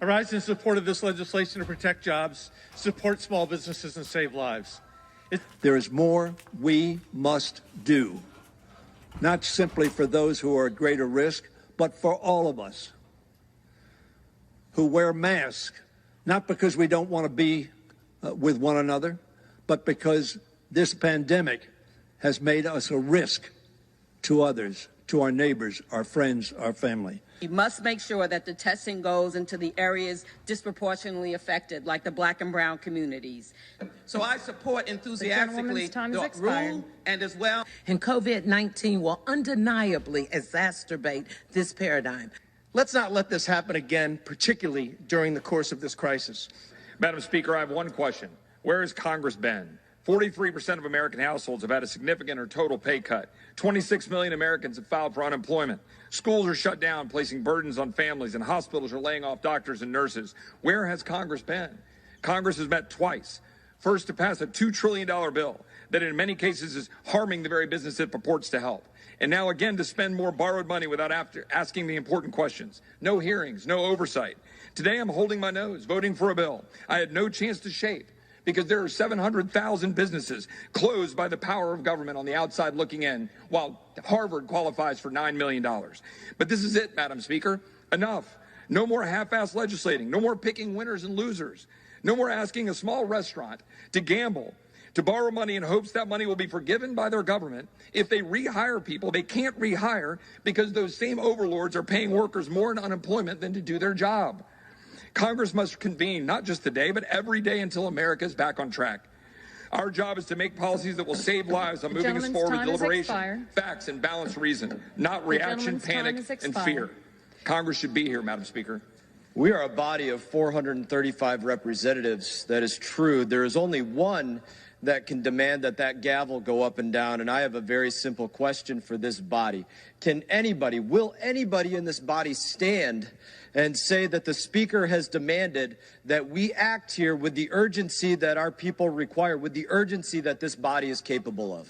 I rise in support of this legislation to protect jobs, support small businesses, and save lives. There is more we must do, not simply for those who are at greater risk, but for all of us who wear masks, not because we don't want to be with one another, but because this pandemic has made us a risk to others, to our neighbors, our friends, our family. We must make sure that the testing goes into the areas disproportionately affected, like the Black and brown communities. So I support enthusiastically the rule, and as well. And COVID-19 will undeniably exacerbate this paradigm. Let's not let this happen again, particularly during the course of this crisis. Madam Speaker, I have one question. Where has Congress been? 43% of American households have had a significant or total pay cut. 26 million Americans have filed for unemployment. Schools are shut down, placing burdens on families, and hospitals are laying off doctors and nurses. Where has Congress been? Congress has met twice. First, to pass a $2 trillion bill that in many cases is harming the very business it purports to help. And now again to spend more borrowed money without asking the important questions. No hearings, no oversight. Today I'm holding my nose, voting for a bill I had no chance to shape, because there are 700,000 businesses closed by the power of government on the outside looking in, while Harvard qualifies for $9 million. But this is it, Madam Speaker. Enough. No more half-assed legislating. No more picking winners and losers. No more asking a small restaurant to gamble, to borrow money in hopes that money will be forgiven by their government. If they rehire people, they can't rehire because those same overlords are paying workers more in unemployment than to do their job. Congress must convene not just today, but every day until America is back on track. Our job is to make policies that will save lives on moving us forward with deliberation, facts, and balanced reason, not reaction, panic, and fear. Congress should be here, Madam Speaker. We are a body of 435 representatives. That is true. There is only one that can demand that gavel go up and down, and I have a very simple question for this body. Will anybody in this body stand and say that the Speaker has demanded that we act here with the urgency that our people require, with the urgency that this body is capable of?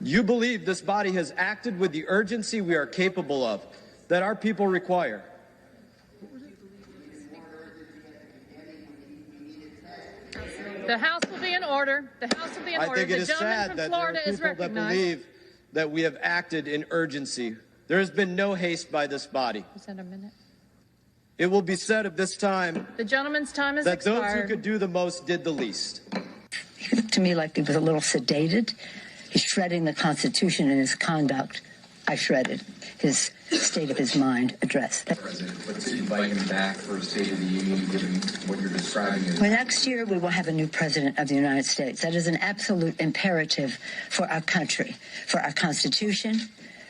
You believe this body has acted with the urgency we are capable of, that our people require? The House will be in order. The House will be in order. I think it is sad that there are people that believe that we have acted in urgency. There has been no haste by this body. Is that a minute? It will be said of this time the gentleman's time is that expired. Those who could do the most did the least. He looked to me like he was a little sedated. He's shredding the Constitution in his conduct. I shredded his State of his Mind address. President, let's invite him back for a State of the Union, given what you're describing. Well, next year we will have a new President of the United States. That is an absolute imperative for our country, for our Constitution,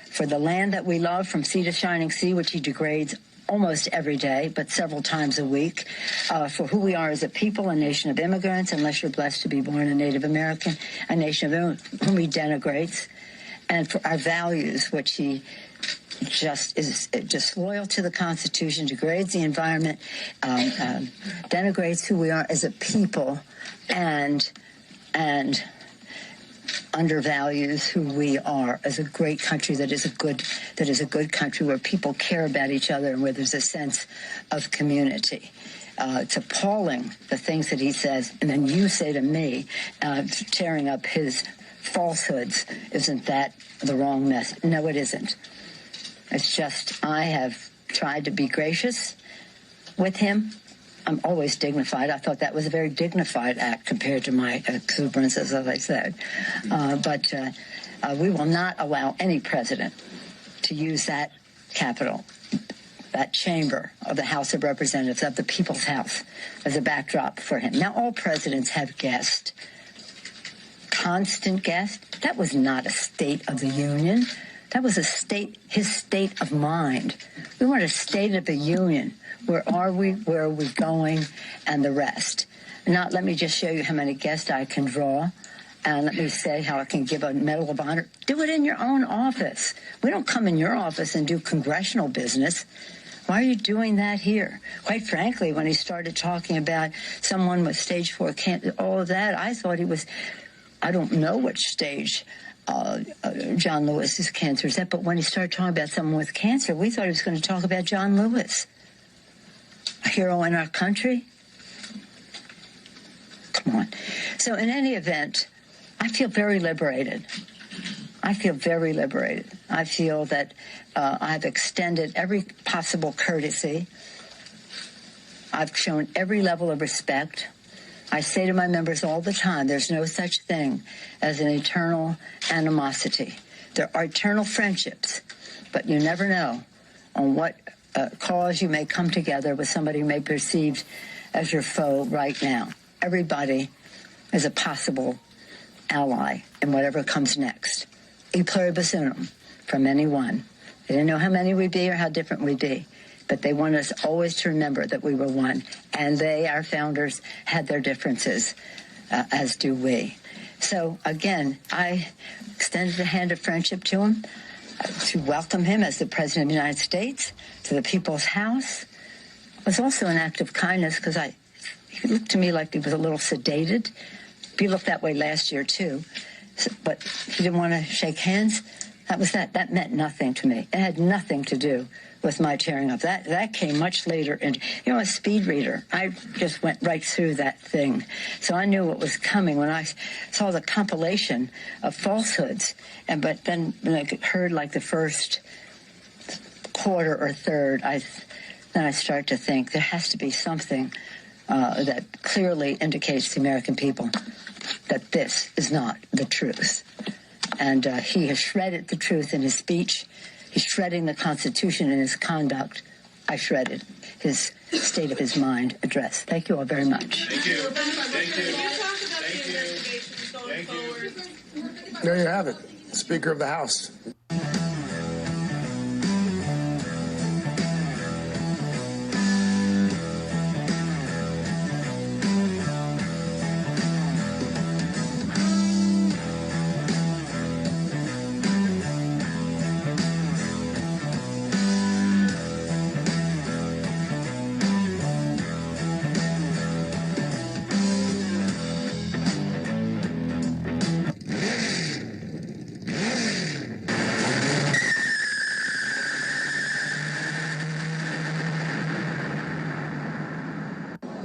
for the land that we love from sea to shining sea, which he degrades almost every day, but several times a week, for who we are as a people, a nation of immigrants, unless you're blessed to be born a Native American, a nation of whom he denigrates, and for our values, which he just is disloyal to the Constitution, degrades the environment, denigrates who we are as a people, and undervalues who we are as a great country that is a good country where people care about each other and where there's a sense of community. It's appalling, the things that he says, and then you say to me, tearing up his falsehoods, isn't that the wrong message? No, it isn't. It's just, I have tried to be gracious with him. I'm always dignified. I thought that was a very dignified act compared to my exuberance, as I said. But we will not allow any president to use that Capitol, that chamber of the House of Representatives, of the People's House, as a backdrop for him. Now, all presidents have guests. Constant guest. That was not a State of the Union. That was his state of mind. We want a State of the Union. Where are we? Where are we going? And the rest. Now, let me just show you how many guests I can draw. And let me say how I can give a Medal of Honor. Do it in your own office. We don't come in your office and do congressional business. Why are you doing that here? Quite frankly, when he started talking about someone with stage 4 cancer, all of that, I thought he was I don't know which stage John Lewis's cancer is at, but when he started talking about someone with cancer, we thought he was going to talk about John Lewis, a hero in our country. Come on. So in any event, I feel very liberated. I feel very liberated. I feel that I've extended every possible courtesy. I've shown every level of respect. I say to my members all the time, there's no such thing as an eternal animosity. There are eternal friendships, but you never know on what cause you may come together with somebody who may be perceived as your foe right now. Everybody is a possible ally in whatever comes next. E pluribus unum, from any one. They didn't know how many we'd be or how different we'd be, but they want us always to remember that we were one. And they, our founders, had their differences, as do we. So, again, I extended a hand of friendship to him, to welcome him as the President of the United States, to the People's House. It was also an act of kindness because he looked to me like he was a little sedated. He looked that way last year, too. So, but he didn't want to shake hands. That was that. That meant nothing to me. It had nothing to do with my tearing up. That came much later. And, you know, a speed reader, I just went right through that thing. So I knew what was coming when I saw the compilation of falsehoods. But then when I heard like the first quarter or third, then I start to think there has to be something that clearly indicates to the American people that this is not the truth. And he has shredded the truth in his speech. He's shredding the Constitution in his conduct. I shredded his state of his mind address. Thank you all very much. Thank you. Thank you. Thank you. Thank you. There you have it, Speaker of the House.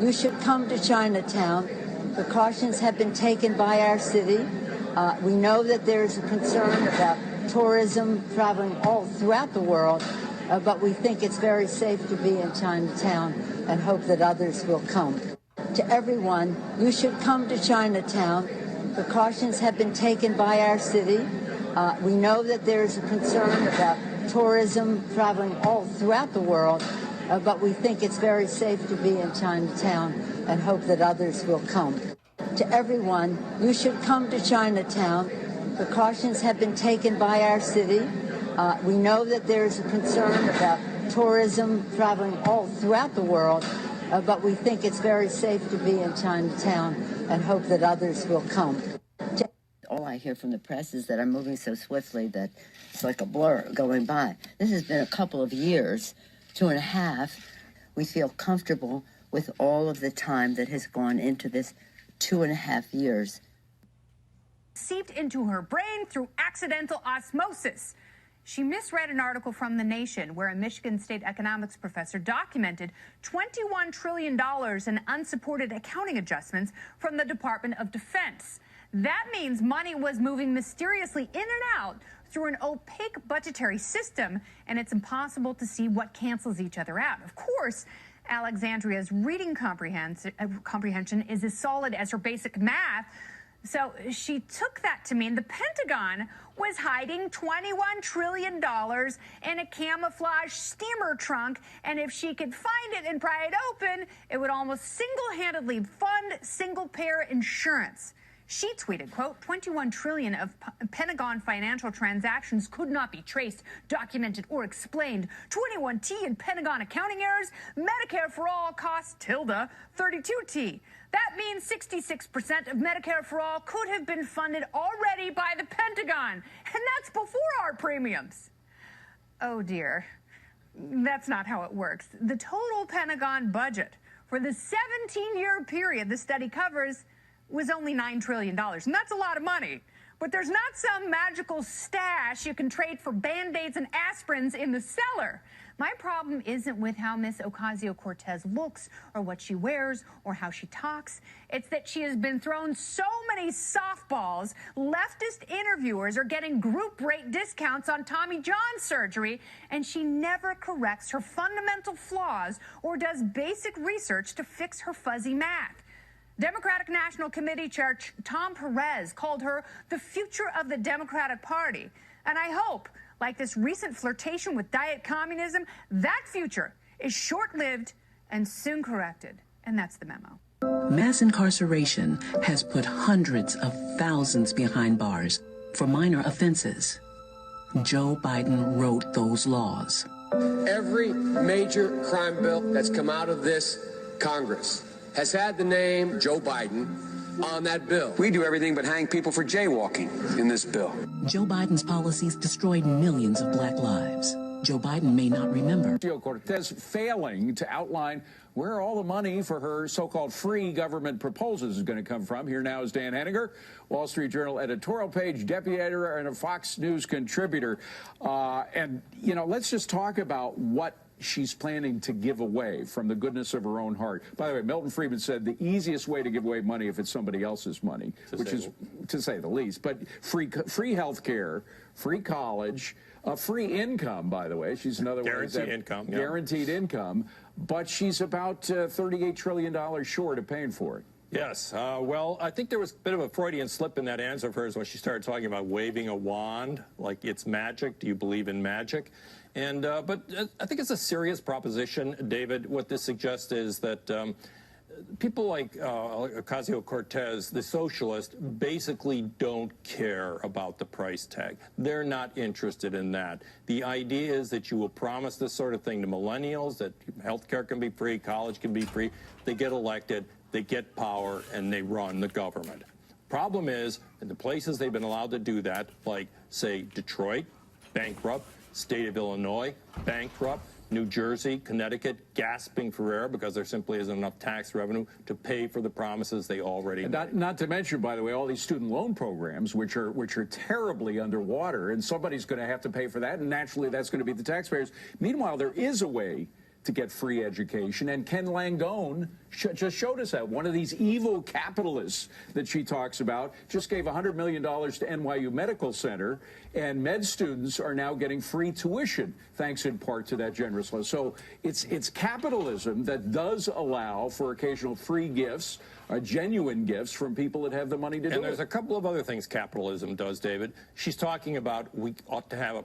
You should come to Chinatown. Precautions have been taken by our city. We know that there's a concern about tourism traveling all throughout the world, but we think it's very safe to be in Chinatown and hope that others will come. To everyone, you should come to Chinatown. Precautions have been taken by our city. We know that there's a concern about tourism traveling all throughout the world, but we think it's very safe to be in Chinatown and hope that others will come. To everyone, you should come to Chinatown. Precautions have been taken by our city. We know that there's a concern about tourism traveling all throughout the world, but we think it's very safe to be in Chinatown and hope that others will come. All I hear from the press is that I'm moving so swiftly that it's like a blur going by. This has been a couple of years, 2.5. We feel comfortable with all of the time that has gone into this 2.5 years. Seeped into her brain through accidental osmosis. She misread an article from The Nation where a Michigan State economics professor documented $21 trillion in unsupported accounting adjustments from the Department of Defense. That means money was moving mysteriously in and out through an opaque budgetary system, and it's impossible to see what cancels each other out. Of course, Alexandria's reading comprehension is as solid as her basic math, so she took that to mean the Pentagon was hiding $21 trillion in a camouflage steamer trunk, and if she could find it and pry it open, it would almost single-handedly fund single-payer insurance. She tweeted, quote, 21 trillion of Pentagon financial transactions could not be traced, documented, or explained. 21T in Pentagon accounting errors. Medicare for all costs tilde 32T. That means 66% of Medicare for all could have been funded already by the Pentagon. And that's before our premiums. Oh, dear. That's not how it works. The total Pentagon budget for the 17-year period the study covers was only $9 trillion, and that's a lot of money. But there's not some magical stash you can trade for Band-Aids and aspirins in the cellar. My problem isn't with how Miss Ocasio-Cortez looks or what she wears or how she talks. It's that she has been thrown so many softballs, leftist interviewers are getting group rate discounts on Tommy John surgery, and she never corrects her fundamental flaws or does basic research to fix her fuzzy math. Democratic National Committee Chair Tom Perez called her the future of the Democratic Party. And I hope, like this recent flirtation with diet communism, that future is short-lived and soon corrected. And that's the memo. Mass incarceration has put hundreds of thousands behind bars for minor offenses. Joe Biden wrote those laws. Every major crime bill that's come out of this Congress has had the name Joe Biden on that bill. We do everything but hang people for jaywalking in this bill. Joe Biden's policies destroyed millions of black lives. Joe Biden may not remember. Cortez failing to outline where all the money for her so-called free government proposals is going to come from. Here now is Dan Henninger, Wall Street Journal editorial page deputy editor and a Fox News contributor. And, you know, let's just talk about what she's planning to give away from the goodness of her own heart. By the way, Milton Friedman said the easiest way to give away money if it's somebody else's money, which is, to say the least, but free health care, free college, free income, by the way. She's another guaranteed income. Yeah. Guaranteed income, but she's about $38 trillion short of paying for it. Yes. Well, I think there was a bit of a Freudian slip in that answer of hers when she started talking about waving a wand, like it's magic. Do you believe in magic? And but I think it's a serious proposition, David. What this suggests is that people like Ocasio-Cortez, the socialist, basically don't care about the price tag. They're not interested in that. The idea is that you will promise this sort of thing to millennials, that health care can be free, college can be free. They get elected, they get power, and they run the government. Problem is, in the places they've been allowed to do that, like, say, Detroit, bankrupt, state of Illinois, bankrupt, New Jersey, Connecticut, gasping for air because there simply isn't enough tax revenue to pay for the promises they already made. Not to mention, by the way, all these student loan programs, which are terribly underwater, and somebody's going to have to pay for that, and naturally that's going to be the taxpayers. Meanwhile, there is a way to get free education, and Ken Langone just showed us that. One of these evil capitalists that she talks about just gave $100 million to NYU Medical Center, and med students are now getting free tuition, thanks in part to that generous law. So it's capitalism that does allow for occasional free gifts, genuine gifts from people that have the money to do it. And there's a couple of other things capitalism does, David. She's talking about we ought to have a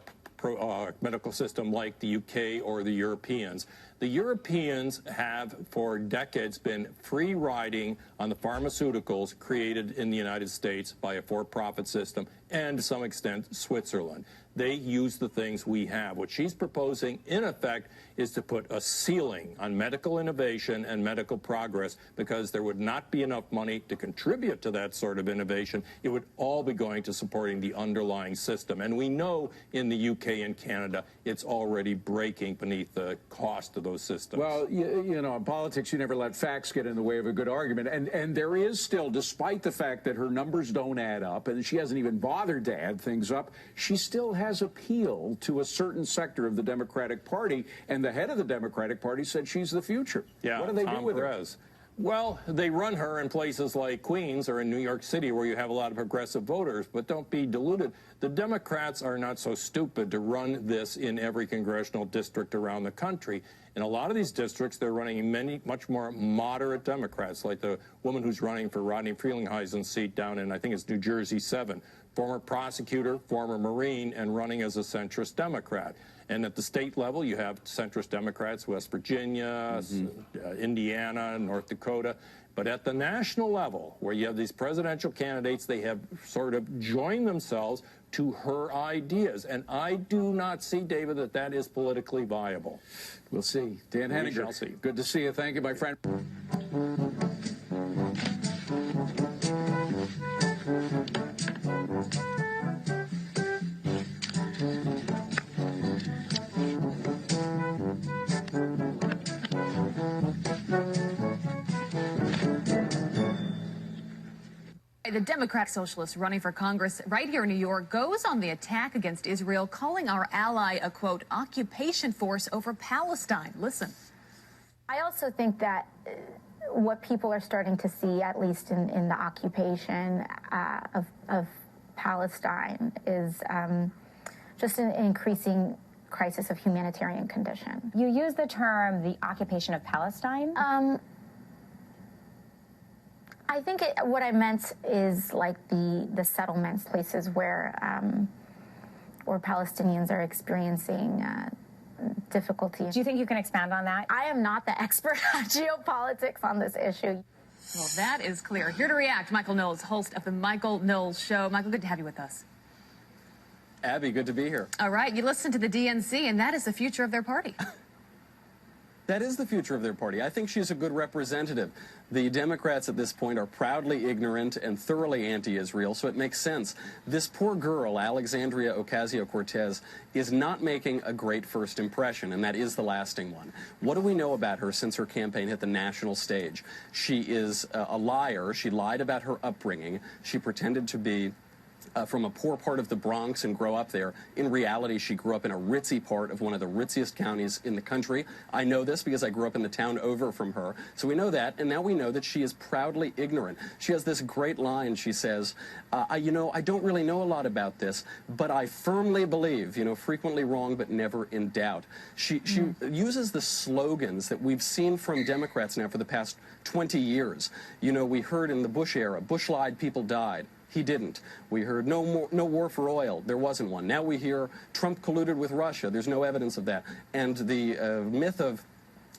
medical system like the UK or the Europeans. The Europeans have for decades been free riding on the pharmaceuticals created in the United States by a for-profit system and to some extent Switzerland. They use the things we have. What she's proposing, in effect, is to put a ceiling on medical innovation and medical progress because there would not be enough money to contribute to that sort of innovation. It would all be going to supporting the underlying system. And we know in the UK and Canada, it's already breaking beneath the cost of those systems. Well, you know, in politics, you never let facts get in the way of a good argument. And there is still, despite the fact that her numbers don't add up, and she hasn't even bothered to add things up, she still has appeal to a certain sector of the Democratic Party, and the head of the Democratic Party said she's the future. Yeah, what do they Tom do with Perez. her? Well, they run her in places like Queens or in New York City where you have a lot of progressive voters, but don't be deluded. The Democrats are not so stupid to run this in every congressional district around the country. In a lot of these districts, they're running much more moderate Democrats, like the woman who's running for Rodney Frelinghuysen's seat down in, I think it's New Jersey 7. Former prosecutor, former Marine, and running as a centrist Democrat. And at the state level, you have centrist Democrats, West Virginia, Indiana, North Dakota. But at the national level, where you have these presidential candidates, they have sort of joined themselves to her ideas. And I do not see, David, that that is politically viable. We'll see. Dan Henninger, shall see. Good to see you. Thank you, my friend. The Democratic Socialist running for Congress right here in New York goes on the attack against Israel, calling our ally a, quote, occupation force over Palestine. Listen. I also think that what people are starting to see, at least in the occupation of Palestine, is just an increasing crisis of humanitarian condition. You use the term the occupation of Palestine? I think what I meant is like the settlements, places where Palestinians are experiencing difficulty. Do you think you can expand on that? I am not the expert on geopolitics on this issue. Well, that is clear. Here to react, Michael Knowles, host of The Michael Knowles Show. Michael, good to have you with us. Abby, good to be here. All right, you listen to the DNC, and that is the future of their party. That is the future of their party. I think she's a good representative. The Democrats at this point are proudly ignorant and thoroughly anti-Israel, so it makes sense. This poor girl, Alexandria Ocasio-Cortez, is not making a great first impression, and that is the lasting one. What do we know about her since her campaign hit the national stage? She is a liar. She lied about her upbringing. She pretended to be from a poor part of the Bronx and grow up there. In reality, she grew up in a ritzy part of one of the ritziest counties in the country. I know this because I grew up in the town over from her. So we know that, and now we know that she is proudly ignorant. She has this great line. She says, I don't really know a lot about this, but I firmly believe, frequently wrong, but never in doubt. She uses the slogans that we've seen from Democrats now for the past 20 years. We heard in the Bush era, Bush lied, people died. He didn't. We heard no war for oil. There wasn't one. Now we hear Trump colluded with Russia. There's no evidence of that. And the myth of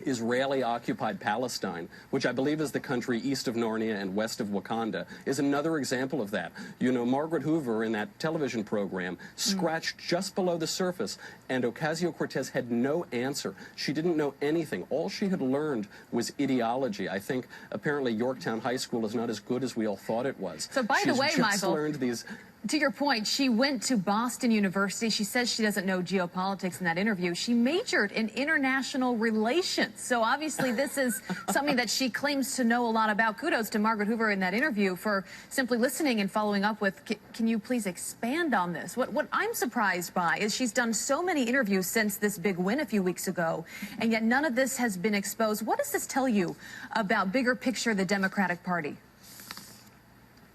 Israeli-occupied Palestine, which I believe is the country east of Narnia and west of Wakanda, is another example of that. Margaret Hoover in that television program scratched just below the surface, and Ocasio-Cortez had no answer. She didn't know anything. All she had learned was ideology. I think apparently Yorktown High School is not as good as we all thought it was. So by the way, Michael, learned these. To your point, she went to Boston University. She says she doesn't know geopolitics in that interview. She majored in international relations. So obviously this is something that she claims to know a lot about. Kudos to Margaret Hoover in that interview for simply listening and following up with, can you please expand on this? What I'm surprised by is she's done so many interviews since this big win a few weeks ago, and yet none of this has been exposed. What does this tell you about bigger picture of the Democratic Party?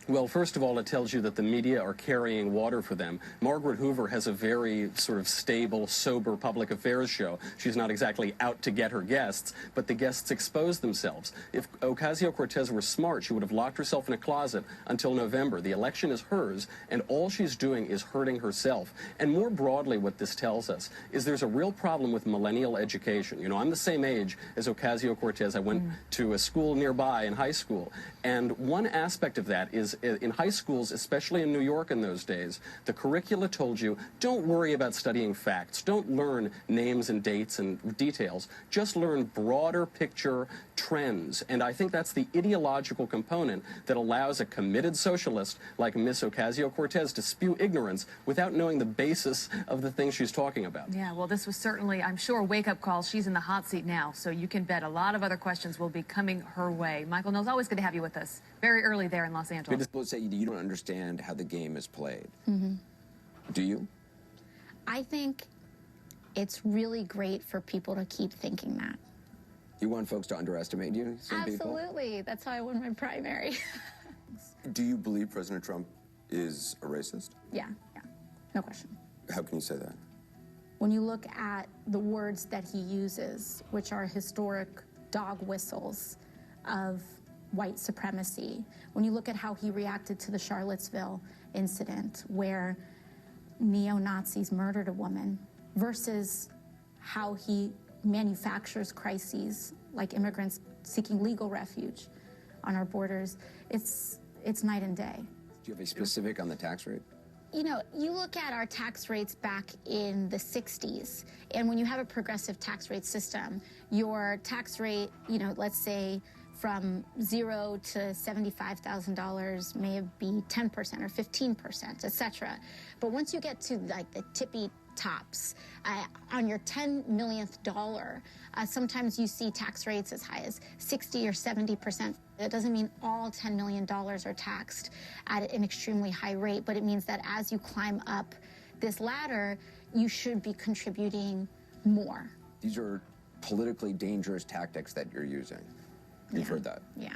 Well, first of all, it tells you that the media are carrying water for them. Margaret Hoover has a very sort of stable, sober public affairs show. She's not exactly out to get her guests, but the guests expose themselves. If Ocasio-Cortez were smart, she would have locked herself in a closet until November. The election is hers, and all she's doing is hurting herself. And more broadly, what this tells us is there's a real problem with millennial education. I'm the same age as Ocasio-Cortez. I went to a school nearby in high school, and one aspect of that is in high schools, especially in New York in those days, the curricula told you, don't worry about studying facts. Don't learn names and dates and details. Just learn broader picture trends. And I think that's the ideological component that allows a committed socialist like Miss Ocasio-Cortez to spew ignorance without knowing the basis of the things she's talking about. Yeah, well, this was certainly, I'm sure, a wake-up call. She's in the hot seat now, so you can bet a lot of other questions will be coming her way. Michael Knowles, always good to have you with us. Very early there in Los Angeles. People say you don't understand how the game is played. Mm-hmm. Do you? I think it's really great for people to keep thinking that. You want folks to underestimate you, some people? Absolutely. That's how I won my primary. Do you believe President Trump is a racist? Yeah, no question. How can you say that? When you look at the words that he uses, which are historic dog whistles of white supremacy, when you look at how he reacted to the Charlottesville incident where neo-Nazis murdered a woman versus how he manufactures crises like immigrants seeking legal refuge on our borders, it's night and day. Do you have a specific on the tax rate? You look at our tax rates back in the 60s, and when you have a progressive tax rate system, your tax rate, let's say from $0 to $75,000 may be 10% or 15%, et cetera. But once you get to like the tippy tops. On your 10 millionth dollar, sometimes you see tax rates as high as 60 or 70%. That doesn't mean all $10 million are taxed at an extremely high rate, but it means that as you climb up this ladder, you should be contributing more. These are politically dangerous tactics that you're using. You've heard that. Yeah.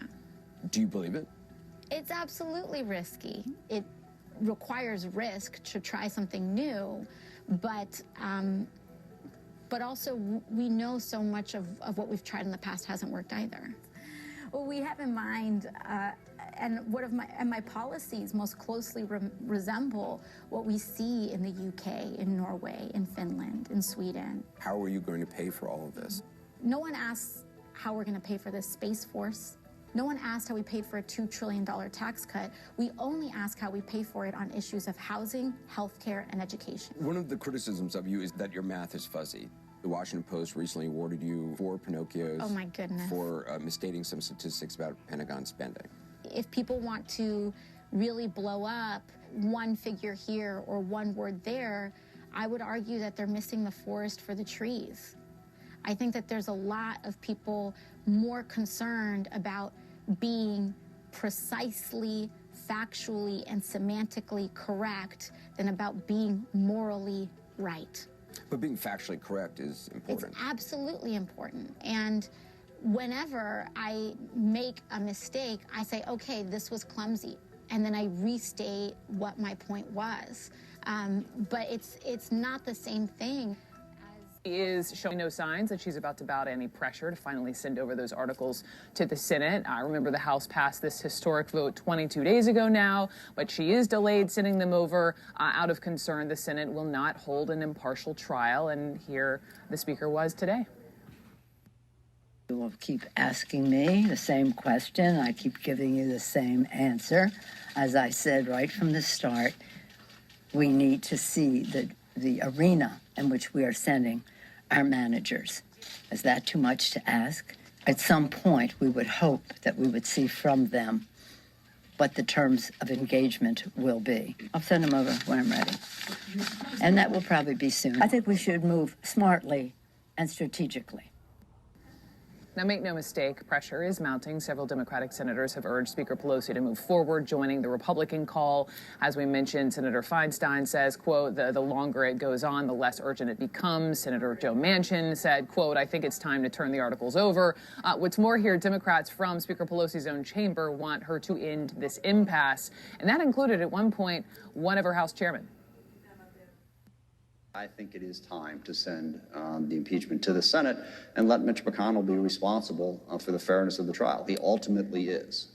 Do you believe it? It's absolutely risky. It requires risk to try something new, but also we know so much of what we've tried in the past hasn't worked either. What we have in mind, and my policies most closely resemble what we see in the UK, in Norway, in Finland, in Sweden. How are you going to pay for all of this? No one asks how we're going to pay for this Space Force. No one asked how we paid for a $2 trillion tax cut. We only ask how we pay for it on issues of housing, healthcare, and education. One of the criticisms of you is that your math is fuzzy. The Washington Post recently awarded you 4 Pinocchios. Oh my goodness. For misstating some statistics about Pentagon spending. If people want to really blow up one figure here or one word there, I would argue that they're missing the forest for the trees. I think that there's a lot of people more concerned about being precisely, factually, and semantically correct than about being morally right. But being factually correct is important. It's absolutely important. And whenever I make a mistake, I say, okay, this was clumsy. And then I restate what my point was. But it's not the same thing. Is showing no signs that she's about to bow to any pressure to finally send over those articles to the Senate. I remember the House passed this historic vote 22 days ago now, but she is delayed sending them over out of concern the Senate will not hold an impartial trial, and here the Speaker was today. You will keep asking me the same question. I keep giving you the same answer. As I said right from the start, we need to see the arena in which we are sending our managers. Is that too much to ask? At some point, we would hope that we would see from them what the terms of engagement will be. I'll send them over when I'm ready. And that will probably be soon. I think we should move smartly and strategically. Now, make no mistake, pressure is mounting. Several Democratic senators have urged Speaker Pelosi to move forward, joining the Republican call. As we mentioned, Senator Feinstein says, quote, the longer it goes on, the less urgent it becomes. Senator Joe Manchin said, quote, I think it's time to turn the articles over. What's more here, Democrats from Speaker Pelosi's own chamber want her to end this impasse. And that included, at one point, one of her House chairmen. I think it is time to send the impeachment to the Senate and let Mitch McConnell be responsible for the fairness of the trial. He ultimately is.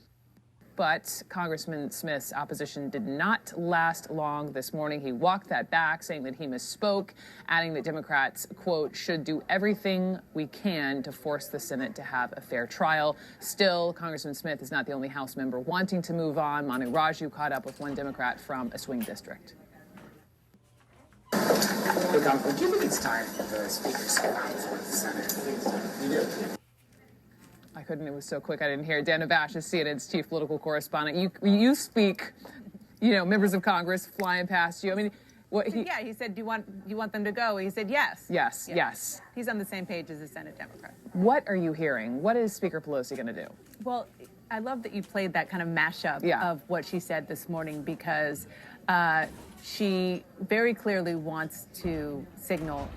But Congressman Smith's opposition did not last long this morning. He walked that back, saying that he misspoke, adding that Democrats, quote, should do everything we can to force the Senate to have a fair trial. Still, Congressman Smith is not the only House member wanting to move on. Manu Raju caught up with one Democrat from a swing district. Look, do you think it's time for the Speaker to sit down before the Senate? You do. I couldn't. It was so quick. I didn't hear. Dan Avash is CNN's chief political correspondent. You speak, members of Congress flying past you. I mean, Yeah, he said, do you want them to go? He said yes. Yes. He's on the same page as the Senate Democrat. What are you hearing? What is Speaker Pelosi going to do? Well, I love that you played that kind of mashup of what she said this morning, because she very clearly wants to signal,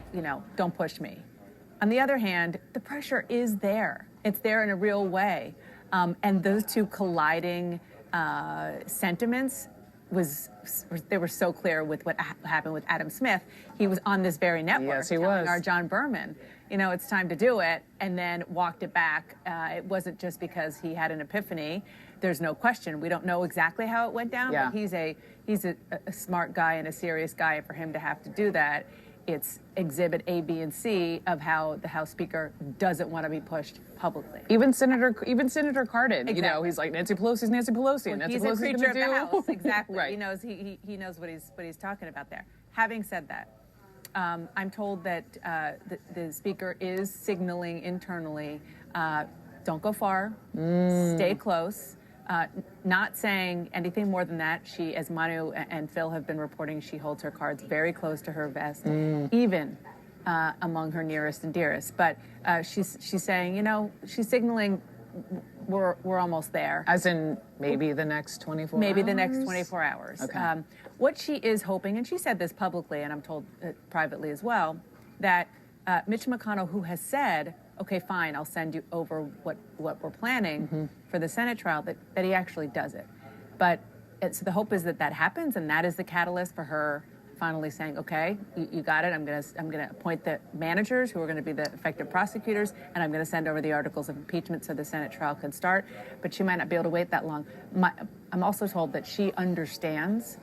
don't push me. On the other hand, the pressure is there. It's there in a real way. And those two colliding sentiments they were so clear with what happened with Adam Smith. He was on this very network. Yes, he was. Our John Berman, it's time to do it, and then walked it back. It wasn't just because he had an epiphany. There's no question. We don't know exactly how it went down, but he's a smart guy and a serious guy, and for him to have to do that, it's exhibit A, B, and C of how the House Speaker doesn't want to be pushed publicly. Even Senator Cardin, he's like, Nancy Pelosi's Nancy Pelosi, and Nancy he's a Pelosi's creature of the do. House, exactly. Right. He knows what he's talking about there. Having said that, I'm told that the Speaker is signaling internally, don't go far, stay close. not saying anything more than that. She, as Manu and Phil have been reporting, she holds her cards very close to her vest, even among her nearest and dearest. But she's saying, you know, she's signaling we're almost there. As in maybe the next 24 hours? Maybe the next 24 hours. Okay. What she is hoping, and she said this publicly, and I'm told privately as well, that Mitch McConnell, who has said, okay, fine, I'll send you over what we're planning for the Senate trial, that he actually does it. But so the hope is that happens, and that is the catalyst for her finally saying, okay, you got it. I'm gonna appoint the managers who are going to be the effective prosecutors, and I'm going to send over the articles of impeachment so the Senate trial can start. But she might not be able to wait that long. I'm also told that she understands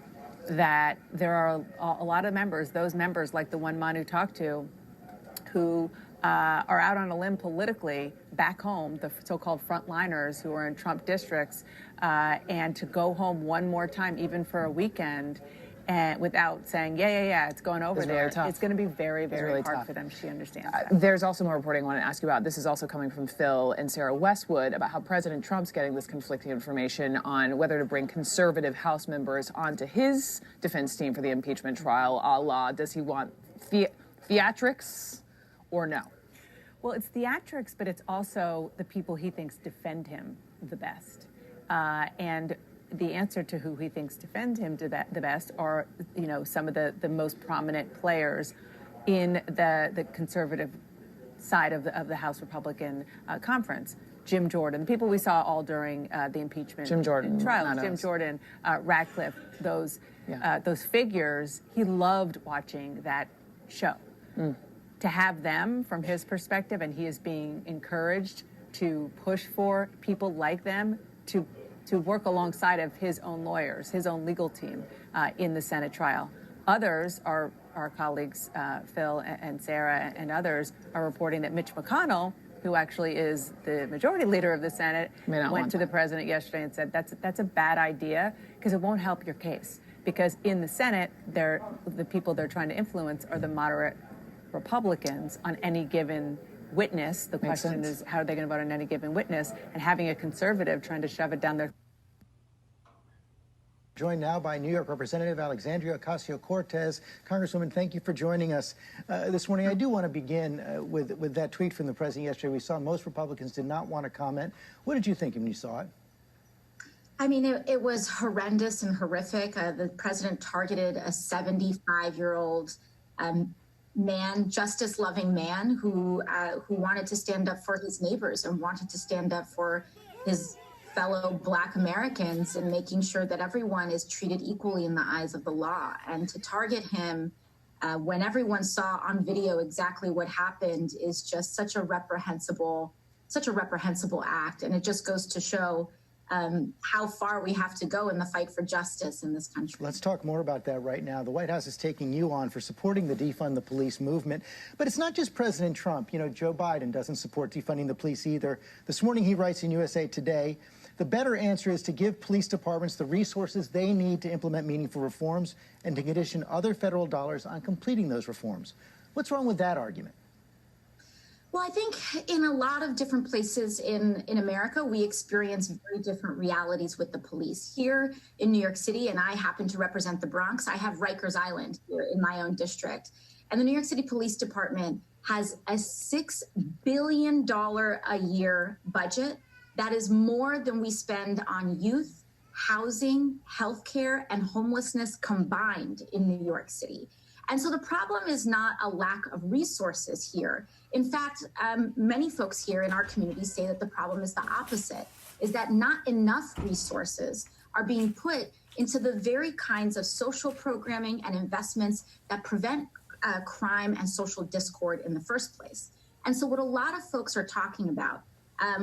that there are a lot of members, those members like the one Manu talked to, who are out on a limb politically back home, the so-called frontliners who are in Trump districts, and to go home one more time, even for a weekend, and without saying, yeah, it's going over there. It's going to be very, very really hard tough for them. She understands that. There's also more reporting I want to ask you about. This is also coming from Phil and Sarah Westwood about how President Trump's getting this conflicting information on whether to bring conservative House members onto his defense team for the impeachment trial, a la, does he want theatrics or no? Well, it's theatrics, but it's also the people he thinks defend him the best. And the answer to who he thinks defend him the best are, you know, some of the most prominent players in the conservative side of the House Republican conference. Jim Jordan, the people we saw all during the impeachment trial. Jim Jordan, Radcliffe, those figures. He loved watching that show. To have them from his perspective, and he is being encouraged to push for people like them to work alongside of his own lawyers, his own legal team in the Senate trial. Others, our colleagues, Phil and Sarah and others, are reporting that Mitch McConnell, who actually is the majority leader of the Senate, went to the president yesterday and said that's a bad idea because it won't help your case. Because in the Senate, the people they're trying to influence are the moderate Republicans on any given witness. The question is, how are they going to vote on any given witness? And having a conservative trying to shove it down their... Joined now by New York Representative Alexandria Ocasio-Cortez. Congresswoman, thank you for joining us this morning. I do want to begin with that tweet from the president yesterday. We saw most Republicans did not want to comment. What did you think when you saw it? I mean, it was horrendous and horrific. The president targeted a 75-year-old man, justice-loving man who wanted to stand up for his neighbors and wanted to stand up for his fellow Black Americans and making sure that everyone is treated equally in the eyes of the law. And to target him when everyone saw on video exactly what happened is just such a reprehensible act. And it just goes to show how far we have to go in the fight for justice in this country. Let's talk more about that right now. The White House is taking you on for supporting the defund the police movement. But it's not just President Trump. You know, Joe Biden doesn't support defunding the police either. This morning he writes in USA Today, the better answer is to give police departments the resources they need to implement meaningful reforms and to condition other federal dollars on completing those reforms. What's wrong with that argument? Well, I think in a lot of different places in America, we experience very different realities with the police. Here in New York City, and I happen to represent the Bronx, I have Rikers Island here in my own district. And the New York City Police Department has a $6 billion a year budget. That is more than we spend on youth, housing, healthcare, and homelessness combined in New York City. And so the problem is not a lack of resources here. In fact, many folks here in our community say that the problem is the opposite, is that not enough resources are being put into the very kinds of social programming and investments that prevent crime and social discord in the first place. And so what a lot of folks are talking about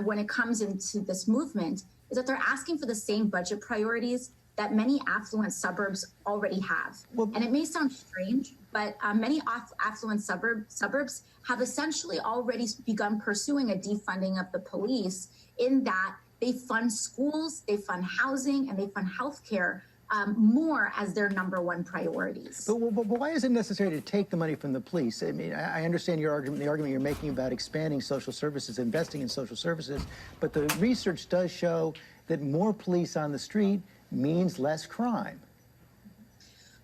when it comes into this movement is that they're asking for the same budget priorities that many affluent suburbs already have. And it may sound strange, but many affluent suburbs have essentially already begun pursuing a defunding of the police in that they fund schools, they fund housing, and they fund healthcare more as their number one priorities. But why is it necessary to take the money from the police? I mean, I understand your argument, the argument you're making about expanding social services, investing in social services, but the research does show that more police on the street means less crime?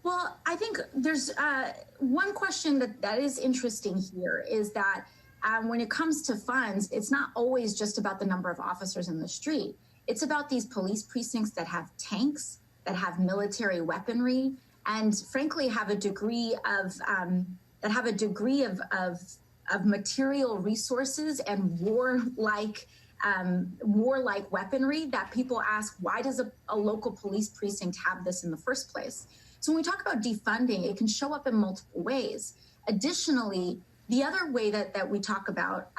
Well, I think there's one question that is interesting here is that when it comes to funds, it's not always just about the number of officers in the street. It's about these police precincts that have tanks, that have military weaponry, and frankly have a degree of material resources and warlike weaponry that people ask, why does a local police precinct have this in the first place? So when we talk about defunding, it can show up in multiple ways. Additionally, the other way that we talk about,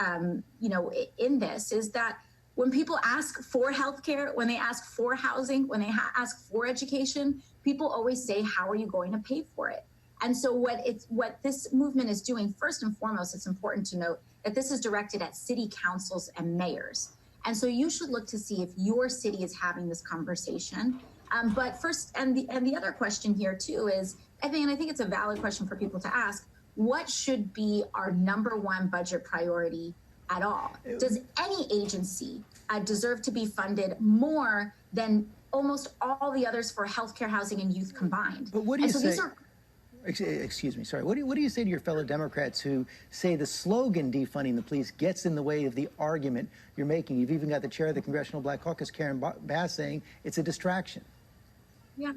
in this is that when people ask for healthcare, when they ask for housing, when they ask for education, people always say, how are you going to pay for it? And so what this movement is doing, first and foremost, it's important to note that this is directed at city councils and mayors. And so you should look to see if your city is having this conversation. But first, and the other question here too is, I think it's a valid question for people to ask, what should be our number one budget priority at all? Does any agency deserve to be funded more than almost all the others for healthcare, housing, and youth combined? But what do you say? Excuse me, sorry. What do you say to your fellow Democrats who say the slogan defunding the police gets in the way of the argument you're making? You've even got the chair of the Congressional Black Caucus, Karen Bass, saying it's a distraction. Yeah.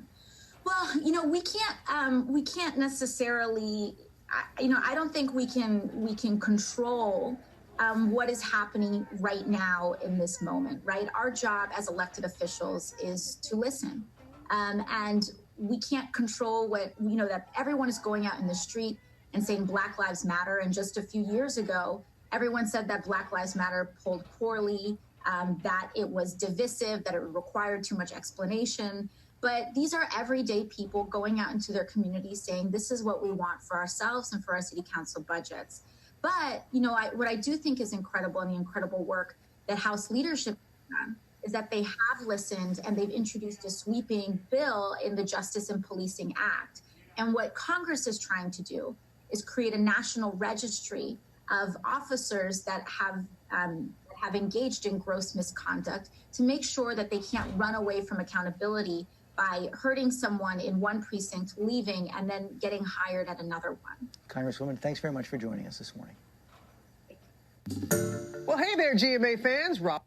Well, we can't necessarily, I don't think we can control what is happening right now in this moment, right? Our job as elected officials is to listen. And we can't control that everyone is going out in the street and saying Black Lives Matter. And just a few years ago, everyone said that Black Lives Matter polled poorly, that it was divisive, that it required too much explanation. But these are everyday people going out into their communities saying, this is what we want for ourselves and for our city council budgets. But, what I do think is incredible, and the incredible work that House leadership has done, is that they have listened and they've introduced a sweeping bill in the Justice and Policing Act. And what Congress is trying to do is create a national registry of officers that have engaged in gross misconduct to make sure that they can't run away from accountability by hurting someone in one precinct, leaving, and then getting hired at another one. Congresswoman, thanks very much for joining us this morning. Well, hey there, GMA fans. Rob.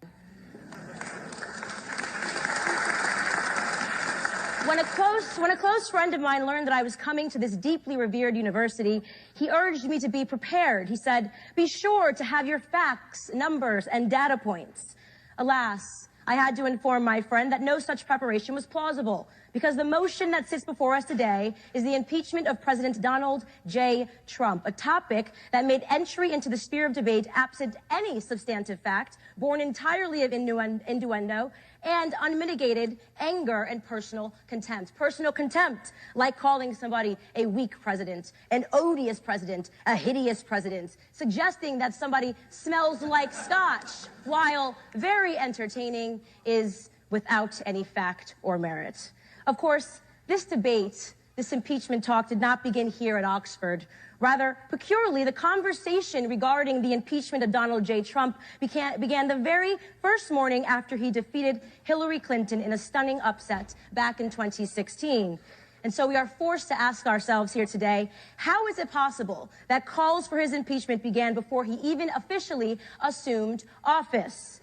When a close friend of mine learned that I was coming to this deeply revered university, he urged me to be prepared. He said, be sure to have your facts, numbers, and data points. Alas, I had to inform my friend that no such preparation was plausible, because the motion that sits before us today is the impeachment of President Donald J. Trump, a topic that made entry into the sphere of debate absent any substantive fact, born entirely of innuendo, and unmitigated anger and personal contempt. Personal contempt, like calling somebody a weak president, an odious president, a hideous president, suggesting that somebody smells like scotch, while very entertaining, is without any fact or merit. Of course, this debate, this impeachment talk, did not begin here at Oxford. Rather, peculiarly, the conversation regarding the impeachment of Donald J. Trump began the very first morning after he defeated Hillary Clinton in a stunning upset back in 2016. And so we are forced to ask ourselves here today, how is it possible that calls for his impeachment began before he even officially assumed office?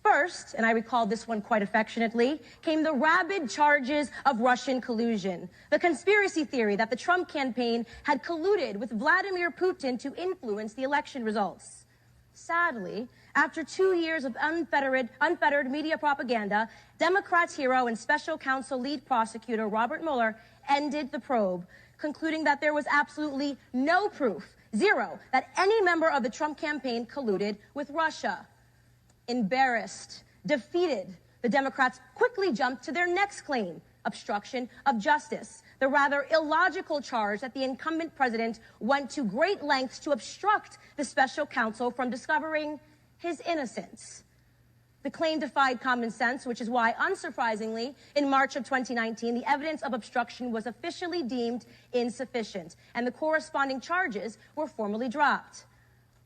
First, and I recall this one quite affectionately, came the rabid charges of Russian collusion, the conspiracy theory that the Trump campaign had colluded with Vladimir Putin to influence the election results. Sadly, after 2 years of unfettered media propaganda, Democrats' hero and special counsel lead prosecutor Robert Mueller ended the probe, concluding that there was absolutely no proof, zero, that any member of the Trump campaign colluded with Russia. Embarrassed, defeated, the Democrats quickly jumped to their next claim, obstruction of justice, the rather illogical charge that the incumbent president went to great lengths to obstruct the special counsel from discovering his innocence. The claim defied common sense, which is why, unsurprisingly, in March of 2019, the evidence of obstruction was officially deemed insufficient, and the corresponding charges were formally dropped.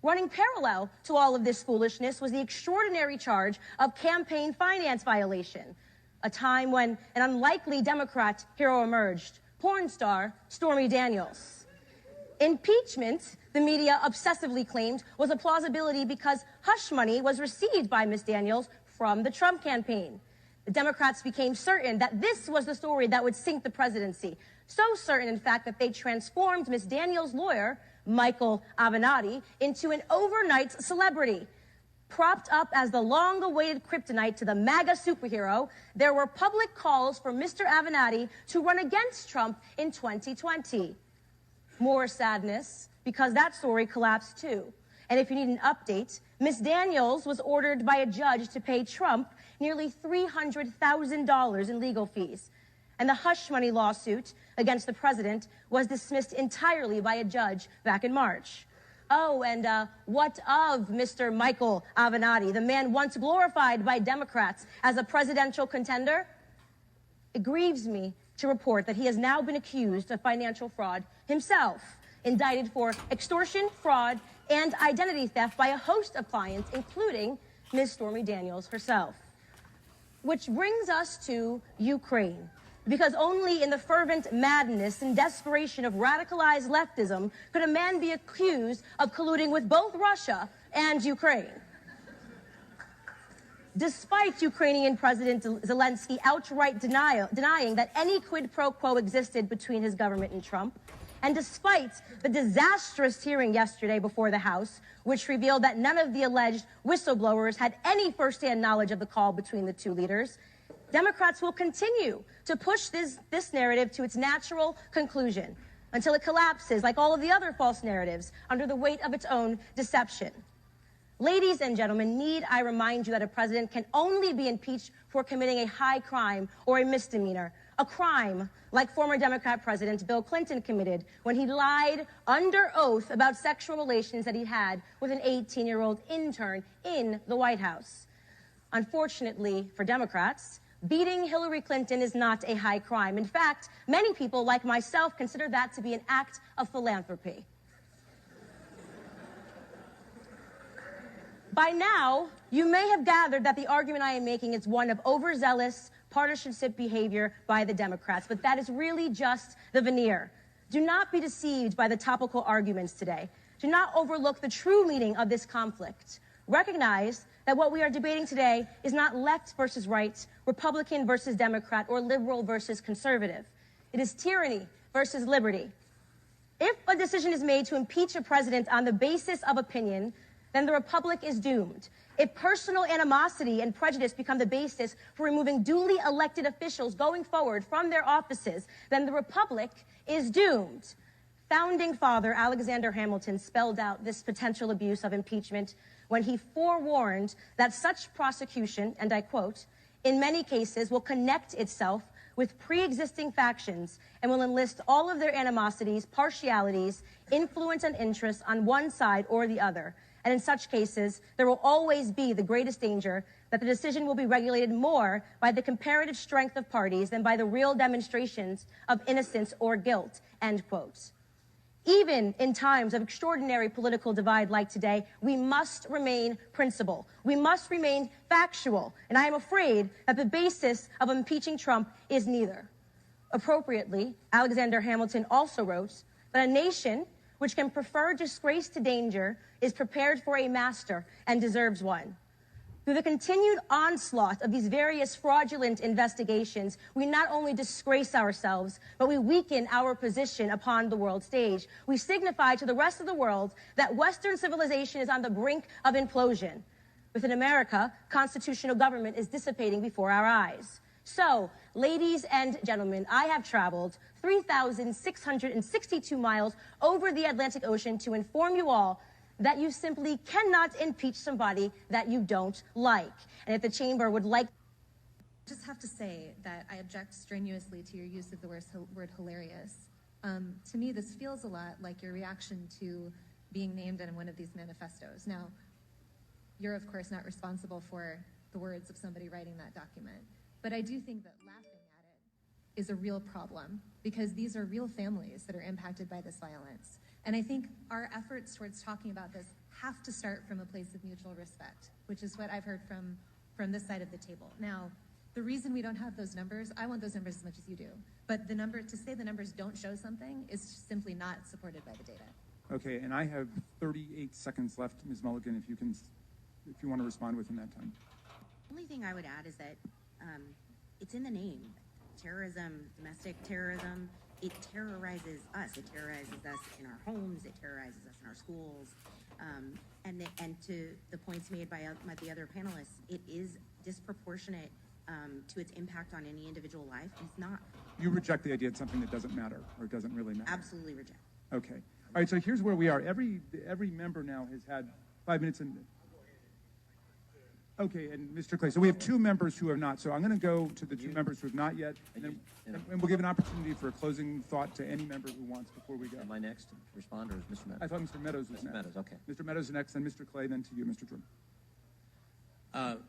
Running parallel to all of this foolishness was the extraordinary charge of campaign finance violation, a time when an unlikely Democrat hero emerged, porn star Stormy Daniels. Impeachment, the media obsessively claimed, was a plausibility because hush money was received by Ms. Daniels from the Trump campaign. The Democrats became certain that this was the story that would sink the presidency. So certain, in fact, that they transformed Ms. Daniels' lawyer, Michael Avenatti, into an overnight celebrity. Propped up as the long-awaited kryptonite to the MAGA superhero, there were public calls for Mr. Avenatti to run against Trump in 2020. More sadness, because that story collapsed too. And if you need an update, Ms. Daniels was ordered by a judge to pay Trump nearly $300,000 in legal fees. And the hush money lawsuit against the president was dismissed entirely by a judge back in March. Oh, and what of Mr. Michael Avenatti, the man once glorified by Democrats as a presidential contender? It grieves me to report that he has now been accused of financial fraud himself, indicted for extortion, fraud, and identity theft by a host of clients, including Ms. Stormy Daniels herself. Which brings us to Ukraine. Because only in the fervent madness and desperation of radicalized leftism could a man be accused of colluding with both Russia and Ukraine. Despite Ukrainian President Zelensky outright denying that any quid pro quo existed between his government and Trump, and despite the disastrous hearing yesterday before the House, which revealed that none of the alleged whistleblowers had any firsthand knowledge of the call between the two leaders, Democrats will continue to push this narrative to its natural conclusion until it collapses like all of the other false narratives under the weight of its own deception. Ladies and gentlemen, need I remind you that a president can only be impeached for committing a high crime or a misdemeanor, a crime like former Democrat President Bill Clinton committed when he lied under oath about sexual relations that he had with an 18-year-old intern in the White House. Unfortunately for Democrats, beating Hillary Clinton is not a high crime. In fact, many people like myself consider that to be an act of philanthropy. By now, you may have gathered that the argument I am making is one of overzealous partisanship behavior by the Democrats, but that is really just the veneer. Do not be deceived by the topical arguments today. Do not overlook the true meaning of this conflict. Recognize that what we are debating today is not left versus right, Republican versus Democrat, or liberal versus conservative. It is tyranny versus liberty. If a decision is made to impeach a president on the basis of opinion, then the republic is doomed. If personal animosity and prejudice become the basis for removing duly elected officials going forward from their offices, then the republic is doomed. Founding father Alexander Hamilton spelled out this potential abuse of impeachment when he forewarned that such prosecution, and I quote, in many cases will connect itself with pre-existing factions and will enlist all of their animosities, partialities, influence, and interests on one side or the other. And in such cases, there will always be the greatest danger that the decision will be regulated more by the comparative strength of parties than by the real demonstrations of innocence or guilt, end quote. Even in times of extraordinary political divide like today, we must remain principled. We must remain factual. And I am afraid that the basis of impeaching Trump is neither. Appropriately, Alexander Hamilton also wrote that a nation which can prefer disgrace to danger is prepared for a master and deserves one. Through the continued onslaught of these various fraudulent investigations, we not only disgrace ourselves, but we weaken our position upon the world stage. We signify to the rest of the world that Western civilization is on the brink of implosion. Within America, constitutional government is dissipating before our eyes. So, ladies and gentlemen, I have traveled 3,662 miles over the Atlantic Ocean to inform you all that you simply cannot impeach somebody that you don't like. And if the chamber would like... I just have to say that I object strenuously to your use of the word hilarious. To me, this feels a lot like your reaction to being named in one of these manifestos. Now, you're of course not responsible for the words of somebody writing that document, but I do think that laughing at it is a real problem because these are real families that are impacted by this violence. And I think our efforts towards talking about this have to start from a place of mutual respect, which is what I've heard from this side of the table. Now, the reason we don't have those numbers, I want those numbers as much as you do, but to say the numbers don't show something is simply not supported by the data. Okay, and I have 38 seconds left, Ms. Mulligan, if you want to respond within that time. The only thing I would add is that it's in the name. Terrorism, domestic terrorism, it terrorizes us. It terrorizes us in our homes. It terrorizes us in our schools. And to the points made by the other panelists, it is disproportionate to its impact on any individual life. It's not. You reject the idea it's something that doesn't matter or doesn't really matter? Absolutely reject. Okay. All right, so here's where we are. Every member now has had 5 minutes and... Okay, and Mr. Clay, so we have 2 members who have not. So I'm going to go to the 2 members who have not yet, and we'll give an opportunity for a closing thought to any member who wants before we go. Am I next to respond, or is Mr. Meadows? I thought Mr. Meadows was Mr. next. Meadows, okay. Mr. Meadows is next, then Mr. Clay, then to you, Mr. Drew.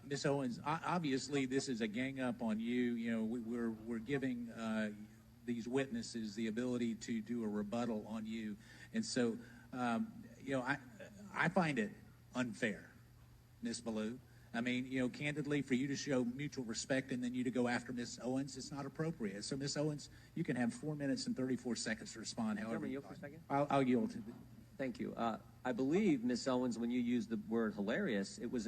Ms. Owens, obviously this is a gang up on you. You know, we're giving these witnesses the ability to do a rebuttal on you, and so you know, I find it unfair, Ms. Ballou. I mean, you know, candidly, for you to show mutual respect and then you to go after Ms. Owens, it's not appropriate. So, Ms. Owens, you can have 4 minutes and 34 seconds to respond. However, yield for a second? I'll yield to. Thank you. I believe, Ms. Owens, when you used the word hilarious, it was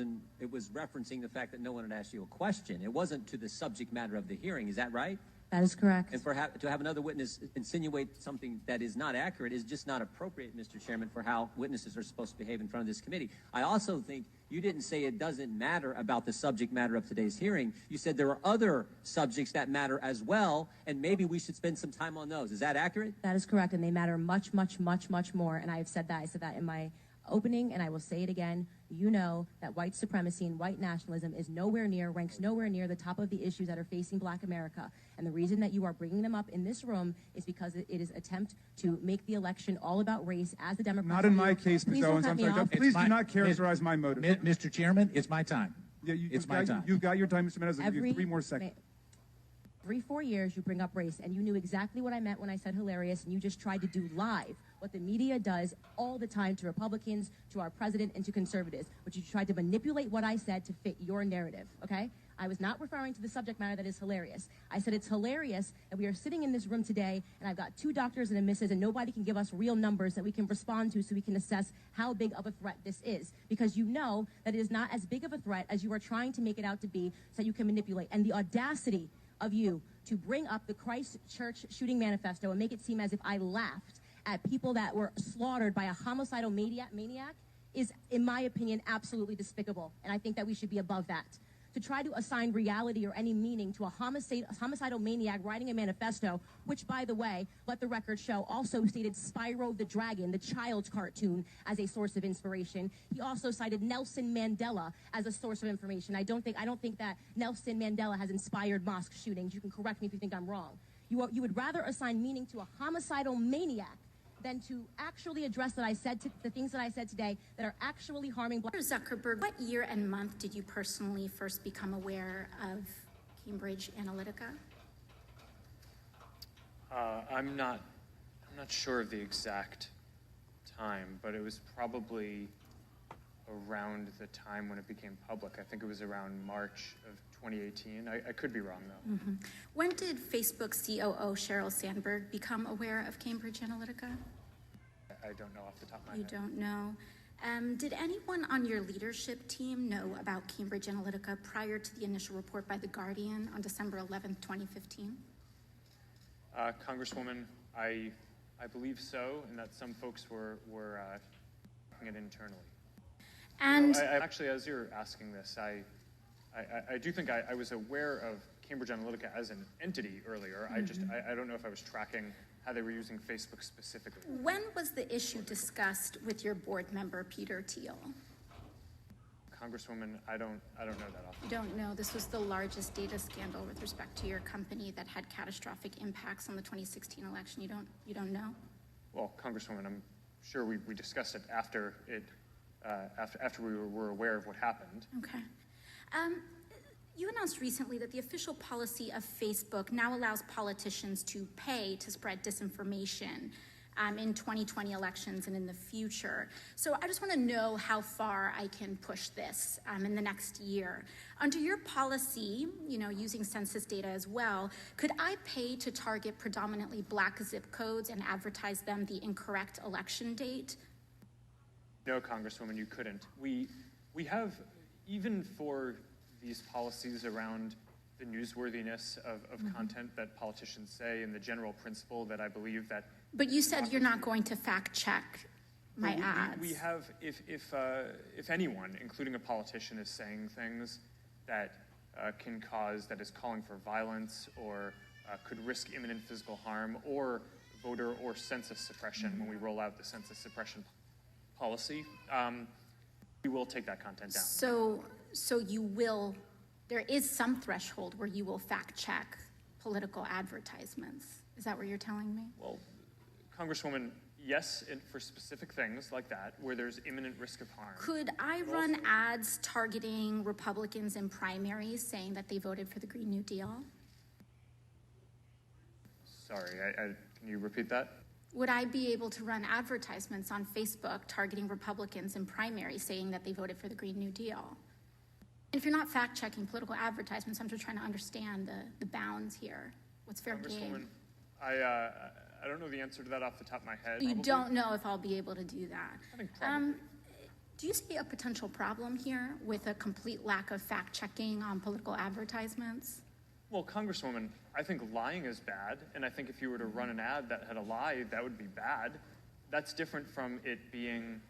referencing the fact that no one had asked you a question. It wasn't to the subject matter of the hearing. Is that right? That is correct. And to have another witness insinuate something that is not accurate is just not appropriate, Mr. Chairman, for how witnesses are supposed to behave in front of this committee. I also think you didn't say it doesn't matter about the subject matter of today's hearing. You said there are other subjects that matter as well, and maybe we should spend some time on those. Is that accurate? That is correct, and they matter much, much, much, much more. And I have said that. I said that in my opening, and I will say it again. You know that white supremacy and white nationalism ranks nowhere near the top of the issues that are facing Black America. And the reason that you are bringing them up in this room is because it is attempt to make the election all about race, as the Democrats. Not in my case, Ms. Owens. I'm sorry. Please do not characterize my motive. Mr. Chairman, it's my time. Yeah, it's my time. You've got your time, Mr. Meadows. I'll give you 3 more seconds. 3-4 years, you bring up race, and you knew exactly what I meant when I said hilarious, and you just tried to do live what the media does all the time to Republicans, to our president, and to conservatives, which you tried to manipulate what I said to fit your narrative, okay? I was not referring to the subject matter that is hilarious. I said it's hilarious that we are sitting in this room today, and I've got 2 doctors and a missus, and nobody can give us real numbers that we can respond to so we can assess how big of a threat this is. Because you know that it is not as big of a threat as you are trying to make it out to be, so that you can manipulate. And the audacity of you to bring up the Christchurch shooting manifesto and make it seem as if I laughed at people that were slaughtered by a homicidal maniac is, in my opinion, absolutely despicable. And I think that we should be above that. To try to assign reality or any meaning to a homicidal maniac writing a manifesto, which, by the way, let the record show, also stated Spyro the Dragon, the child's cartoon, as a source of inspiration. He also cited Nelson Mandela as a source of information. I don't think that Nelson Mandela has inspired mosque shootings. You can correct me if you think I'm wrong. You would rather assign meaning to a homicidal maniac than to actually address the things that I said today that are actually harming Black. Zuckerberg, what year and month did you personally first become aware of Cambridge Analytica? I'm not sure of the exact time, but it was probably around the time when it became public. I think it was around March of 2018. I could be wrong, though. Mm-hmm. When did Facebook COO Sheryl Sandberg become aware of Cambridge Analytica? I don't know off the top of my head. You don't know. Did anyone on your leadership team know about Cambridge Analytica prior to the initial report by The Guardian on December 11th, 2015? Congresswoman, I believe so, and that some folks were doing it internally. And actually, as you're asking this, I do think I was aware of Cambridge Analytica as an entity earlier. Mm-hmm. I don't know if I was tracking how they were using Facebook specifically. When was the issue discussed with your board member, Peter Thiel? Congresswoman, I don't know that off. You don't know. This was the largest data scandal with respect to your company that had catastrophic impacts on the 2016 election. You don't know? Well, Congresswoman, I'm sure we discussed it after we were aware of what happened. Okay. You announced recently that the official policy of Facebook now allows politicians to pay to spread disinformation. in 2020 elections and in the future. So I just want to know how far I can push this in the next year. Under your policy, using census data as well, could I pay to target predominantly Black zip codes and advertise them the incorrect election date? No, Congresswoman, you couldn't. We have, even for these policies around the newsworthiness of content that politicians say and the general principle that I believe that. But you said you're not going to fact check my ads. We have, if anyone, including a politician, is saying things that can cause, that is calling for violence or could risk imminent physical harm or voter or census suppression when we roll out the census suppression policy, we will take that content down. So you will, there is some threshold where you will fact check political advertisements. Is that what you're telling me? Well, Congresswoman, yes, for specific things like that, where there's imminent risk of harm. Could I run ads targeting Republicans in primaries saying that they voted for the Green New Deal? Sorry, can you repeat that? Would I be able to run advertisements on Facebook targeting Republicans in primaries saying that they voted for the Green New Deal? If you're not fact-checking political advertisements, I'm just trying to understand the bounds here. What's fair game? I don't know the answer to that off the top of my head. You don't know if I'll be able to do that. I think probably. Do you see a potential problem here with a complete lack of fact-checking on political advertisements? Well, Congresswoman, I think lying is bad, and I think if you were to run an ad that had a lie, that would be bad. That's different from it being,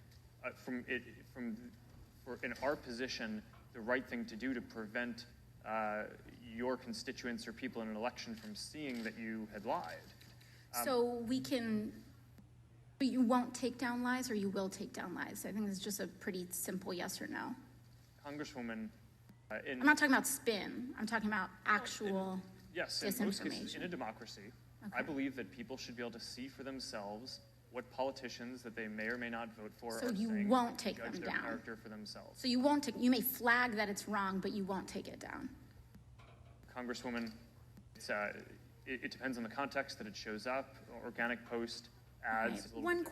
in our position, the right thing to do to prevent your constituents or people in an election from seeing that you had lied. So you won't take down lies, or you will take down lies? I think it's just a pretty simple yes or no. Congresswoman, I'm not talking about spin. I'm talking about actual yes, in most cases, in a democracy, okay. I believe that people should be able to see for themselves what politicians that they may or may not vote for so are you saying, won't take them judge their down. Character for themselves. So you won't take. You may flag that it's wrong, but you won't take it down. Congresswoman, it depends on the context that it shows up. Organic post. Ads, right. One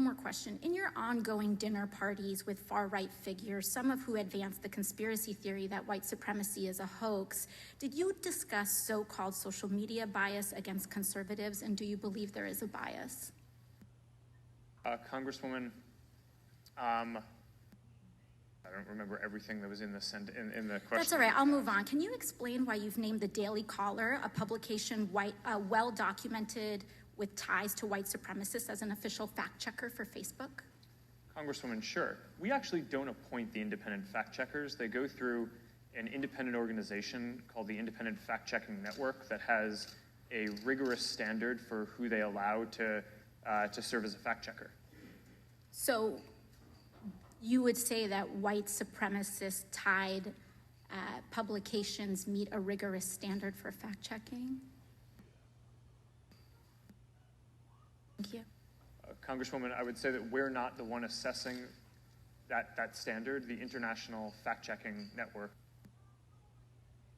more question. In your ongoing dinner parties with far-right figures, some of who advance the conspiracy theory that white supremacy is a hoax, did you discuss so-called social media bias against conservatives, and do you believe there is a bias? Congresswoman, I don't remember everything that was in the question. That's all right. I'll move on. Can you explain why you've named the Daily Caller, a publication well-documented with ties to white supremacists, as an official fact checker for Facebook? Congresswoman, sure. We actually don't appoint the independent fact checkers. They go through an independent organization called the Independent Fact Checking Network that has a rigorous standard for who they allow to serve as a fact checker. So you would say that white supremacist tied publications meet a rigorous standard for fact checking? Thank you. Congresswoman, I would say that we're not the one assessing that standard, the International Fact-Checking Network.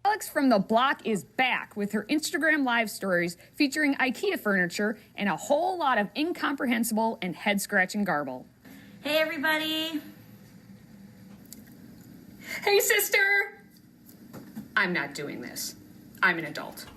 Alex from the Block is back with her Instagram live stories featuring IKEA furniture and a whole lot of incomprehensible and head-scratching garble. Hey, everybody. Hey, sister! I'm not doing this. I'm an adult.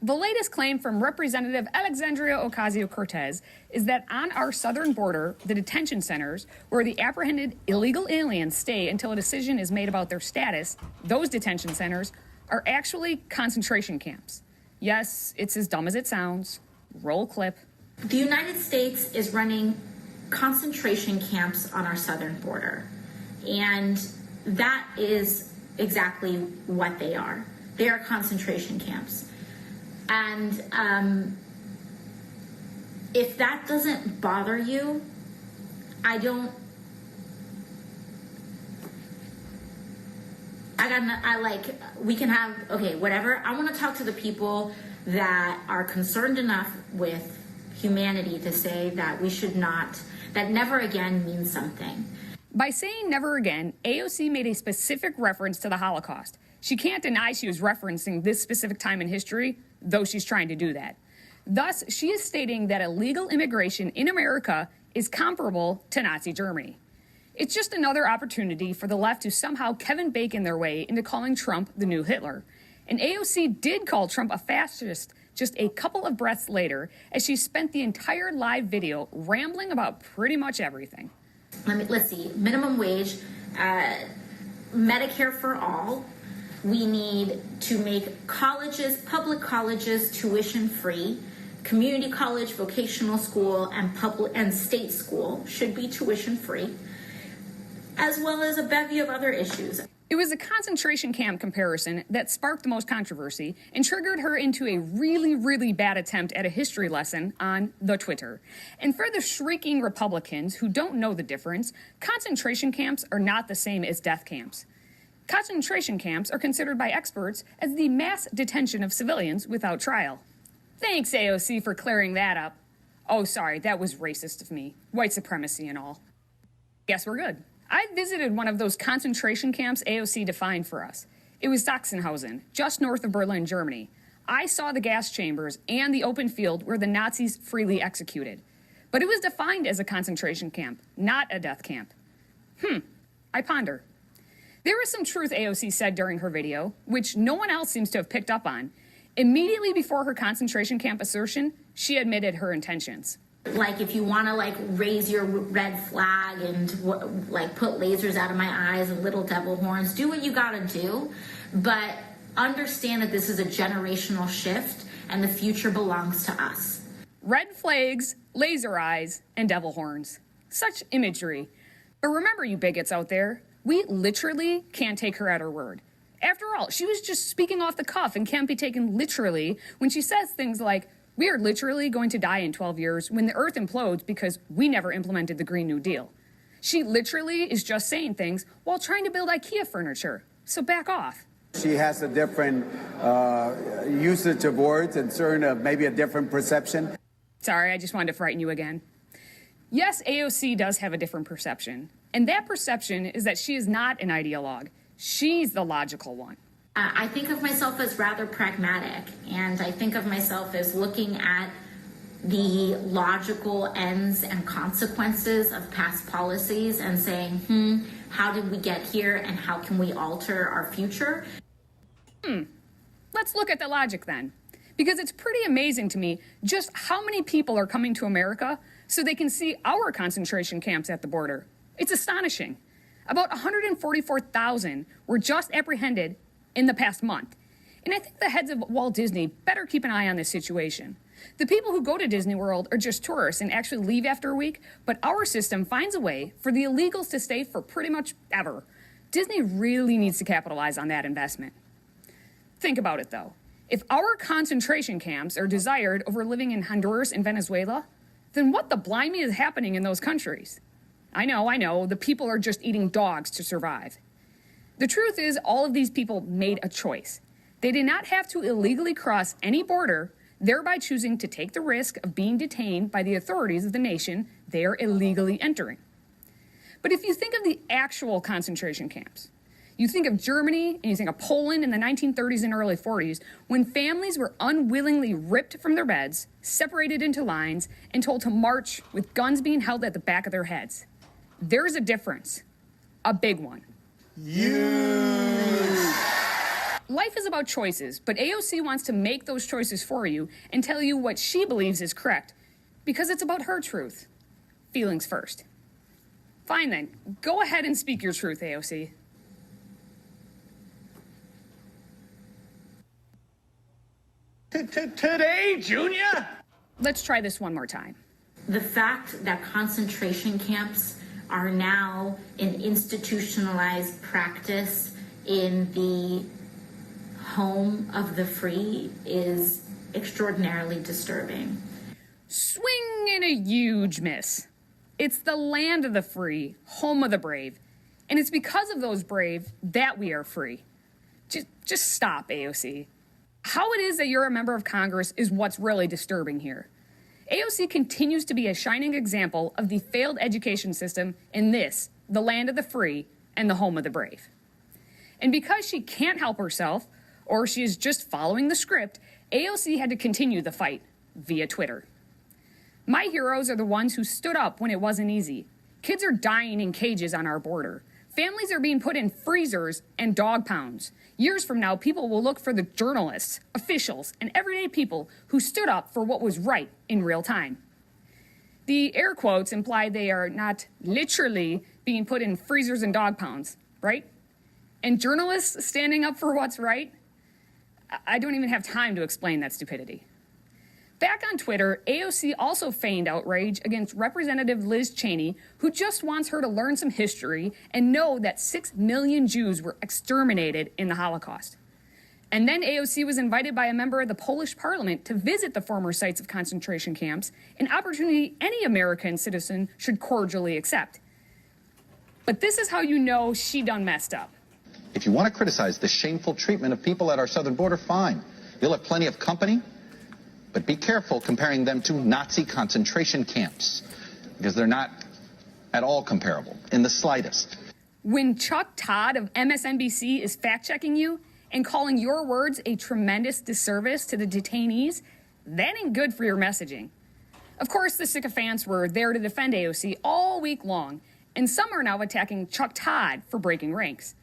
The latest claim from Representative Alexandria Ocasio-Cortez is that on our southern border, the detention centers where the apprehended illegal aliens stay until a decision is made about their status, those detention centers are actually concentration camps. Yes, it's as dumb as it sounds. Roll clip. The United States is running concentration camps on our southern border, and that is exactly what they are. They are concentration camps. And if that doesn't bother you, we can have, okay, whatever. I want to talk to the people that are concerned enough with humanity to say that we should not, that never again means something. By saying never again, AOC made a specific reference to the Holocaust. She can't deny she was referencing this specific time in history, though she's trying to do that. Thus, she is stating that illegal immigration in America is comparable to Nazi Germany. It's just another opportunity for the left to somehow Kevin Bacon their way into calling Trump the new Hitler. And AOC did call Trump a fascist just a couple of breaths later, as she spent the entire live video rambling about pretty much everything. Let's see, minimum wage, Medicare for all. We need to make colleges, public colleges, tuition free. Community college, vocational school, and state school should be tuition free, as well as a bevy of other issues. It was the concentration camp comparison that sparked the most controversy and triggered her into a really, really bad attempt at a history lesson on the Twitter. And for the shrieking Republicans who don't know the difference, concentration camps are not the same as death camps. Concentration camps are considered by experts as the mass detention of civilians without trial. Thanks, AOC, for clearing that up. Oh, sorry, that was racist of me. White supremacy and all. Guess we're good. I visited one of those concentration camps AOC defined for us. It was Sachsenhausen, just north of Berlin, Germany. I saw the gas chambers and the open field where the Nazis freely executed. But it was defined as a concentration camp, not a death camp. I ponder. There was some truth AOC said during her video, which no one else seems to have picked up on. Immediately before her concentration camp assertion, she admitted her intentions. Like, if you want to raise your red flag and put lasers out of my eyes and little devil horns, do what you gotta do, but understand that this is a generational shift and the future belongs to us. Red flags, laser eyes, and devil horns. Such imagery. But remember, you bigots out there, we literally can't take her at her word. After all, she was just speaking off the cuff and can't be taken literally when she says things like, we are literally going to die in 12 years when the earth implodes because we never implemented the Green New Deal. She literally is just saying things while trying to build IKEA furniture. So back off. She has a different usage of words and maybe a different perception. Sorry, I just wanted to frighten you again. Yes, AOC does have a different perception. And that perception is that she is not an ideologue. She's the logical one. I think of myself as rather pragmatic, and I think of myself as looking at the logical ends and consequences of past policies and saying, how did we get here and how can we alter our future? Let's look at the logic then. Because it's pretty amazing to me just how many people are coming to America so they can see our concentration camps at the border. It's astonishing. About 144,000 were just apprehended in the past month. And I think the heads of Walt Disney better keep an eye on this situation. The people who go to Disney World are just tourists and actually leave after a week, but our system finds a way for the illegals to stay for pretty much ever. Disney really needs to capitalize on that investment. Think about it, though. If our concentration camps are desired over living in Honduras and Venezuela, then what the blimey is happening in those countries? I know, the people are just eating dogs to survive. The truth is, all of these people made a choice. They did not have to illegally cross any border, thereby choosing to take the risk of being detained by the authorities of the nation they are illegally entering. But if you think of the actual concentration camps, you think of Germany and you think of Poland in the 1930s and early 40s, when families were unwillingly ripped from their beds, separated into lines, and told to march with guns being held at the back of their heads. There's a difference. A big one. Life is about choices, but AOC wants to make those choices for you and tell you what she believes is correct, because it's about her truth. Feelings first. Fine then, go ahead and speak your truth, AOC. Today, Junior? Let's try this one more time. The fact that concentration camps are now an institutionalized practice in the home of the free is extraordinarily disturbing. Swing and a huge miss. It's the land of the free, home of the brave. And it's because of those brave that we are free. Just stop, AOC. How it is that you're a member of Congress is what's really disturbing here. AOC continues to be a shining example of the failed education system in this, the land of the free and the home of the brave. And because she can't help herself, or she is just following the script, AOC had to continue the fight. via Twitter. My heroes are the ones who stood up when it wasn't easy. Kids are dying in cages on our border. Families are being put in freezers and dog pounds. Years from now, people will look for the journalists, officials, and everyday people who stood up for what was right in real time. The air quotes imply they are not literally being put in freezers and dog pounds, right? And journalists standing up for what's right? I don't even have time to explain that stupidity. Back on Twitter, AOC also feigned outrage against Representative Liz Cheney, who just wants her to learn some history and know that 6 million Jews were exterminated in the Holocaust. And then AOC was invited by a member of the Polish parliament to visit the former sites of concentration camps, an opportunity any American citizen should cordially accept. But this is how you know she done messed up. If you want to criticize the shameful treatment of people at our southern border, fine. You'll have plenty of company. But be careful comparing them to Nazi concentration camps, because they're not at all comparable, in the slightest. When Chuck Todd of MSNBC is fact-checking you and calling your words a tremendous disservice to the detainees, that ain't good for your messaging. Of course, the sycophants were there to defend AOC all week long, and some are now attacking Chuck Todd for breaking ranks.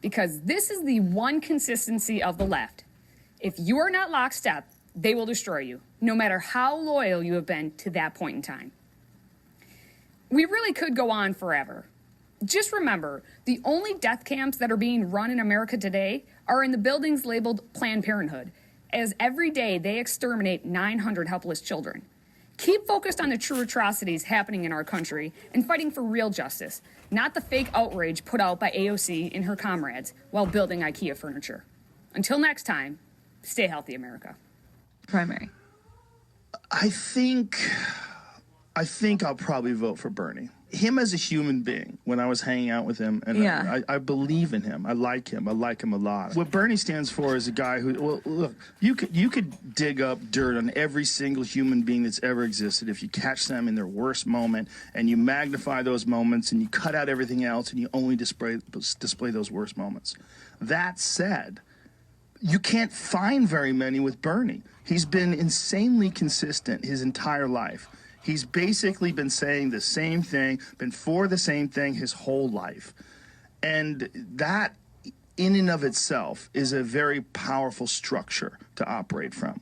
Because this is the one consistency of the left. If you are not lockstep, they will destroy you, no matter how loyal you have been to that point in time. We really could go on forever. Just remember, the only death camps that are being run in America today are in the buildings labeled Planned Parenthood, as every day they exterminate 900 helpless children. Keep focused on the true atrocities happening in our country and fighting for real justice, not the fake outrage put out by AOC and her comrades while building IKEA furniture. Until next time, stay healthy, America. Primary. I think I'll probably vote for Bernie. Him as a human being, when I was hanging out with him, and I believe in him. I like him a lot. What Bernie stands for is a guy who, well, look, you could dig up dirt on every single human being that's ever existed if you catch them in their worst moment and you magnify those moments and you cut out everything else and you only display those worst moments. That said, you can't find very many with Bernie. He's been insanely consistent his entire life. He's basically been saying the same thing, been for the same thing his whole life. And that, in and of itself, is a very powerful structure to operate from.